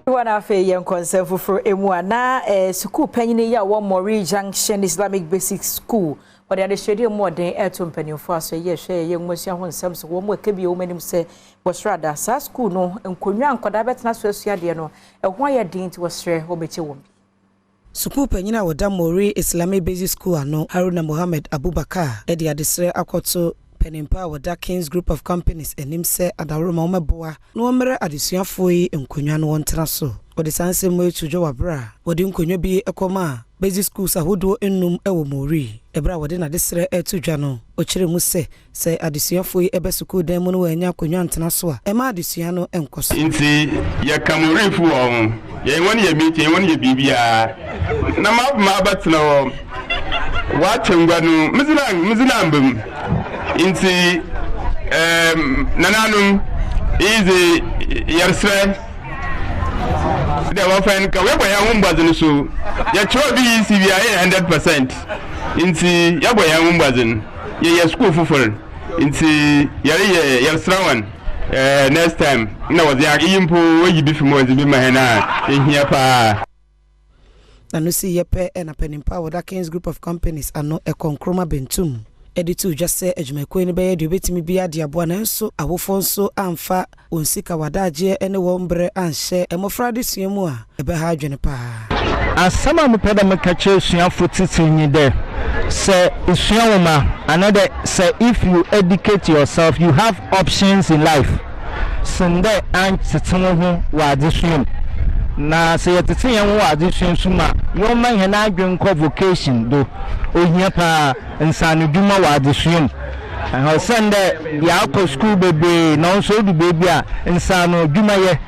Wana fe yen konserve for Emwana school penny ya one Moree Junction Islamic Basic School. But the stadium more than air to penny for so yes, young Monsieur Honsam, so one more can be omen say was rather sa school no and Kunyan Kodabet Naswesiadiano, and why a dint was stray or bet you. School penina wada Moree Islamic Basic School ano Haruna Mohammed Abubakar Eddie Adesre Akoto Penimpa wada Kings Group of Companies enim se adaroma omeboa no mere adesuafo yi nkonwa no wontena so odi sanse mo etujo wabra odi nkonwa bi ekoma Basic Schools ahodo ennum ewo Moree ebra wode na desre etudwa no okire mu se adesuafo yi ebe school dan mu no wanya konwa ntena so a ema adesua no enkoso inti ya Moree fu on ye woni ye meeting ye woni ye bibia na ma batna wo watengwa no mizilambum inti nananum izi yarsre de wa fan ka we boya wumbazin so ya chobi CBI 100% inti ya boya wumbazin ye school fufur inti yare yarsrawan next time na wazi ya yimpo we bi fimo wazi bi mahena ehia pa anu si yepe na Penimpa wada Kings Group of Companies ano ekonkroma bentum editu just say ejumekwe ni beye de obetimi bia de aboa nanso awofo nso amfa onsika wadaje ene wombre anhye emofra de suamu a ebe ha adwene pa asama me peda me kache suafo titinyi de say suawoma another say if you educate yourself you have options in life sende an titinu ho wa adisuam na say yetete yan wa adisuam suma yo man hena adwen ko vocation do ohia pa nsanu dwuma wa adisuam and sende ya ko school bebe na so du baby a nsanu dwuma ye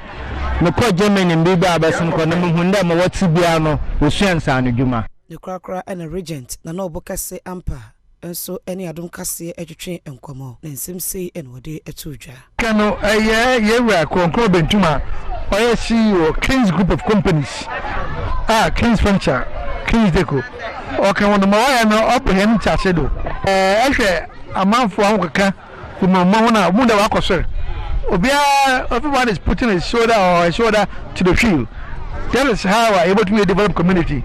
me ko Germany mbibi abasin ko na muhunda ma wati bia no osua nsanu dwuma the krakra and a regent na no bokase ampa enso eni Adom Kasee etwetwe enkomo na nsimsei enwode etudwa kano ye wa konkro bentuma oye CEO Kings Group of Companies Kings Venture Kings Deco okay won ma waya no open chache do ehwe amanfo ahokaka kuma mahuna munda wa kwosere everyone is putting his shoulder to the field. That is how we're able to develop community.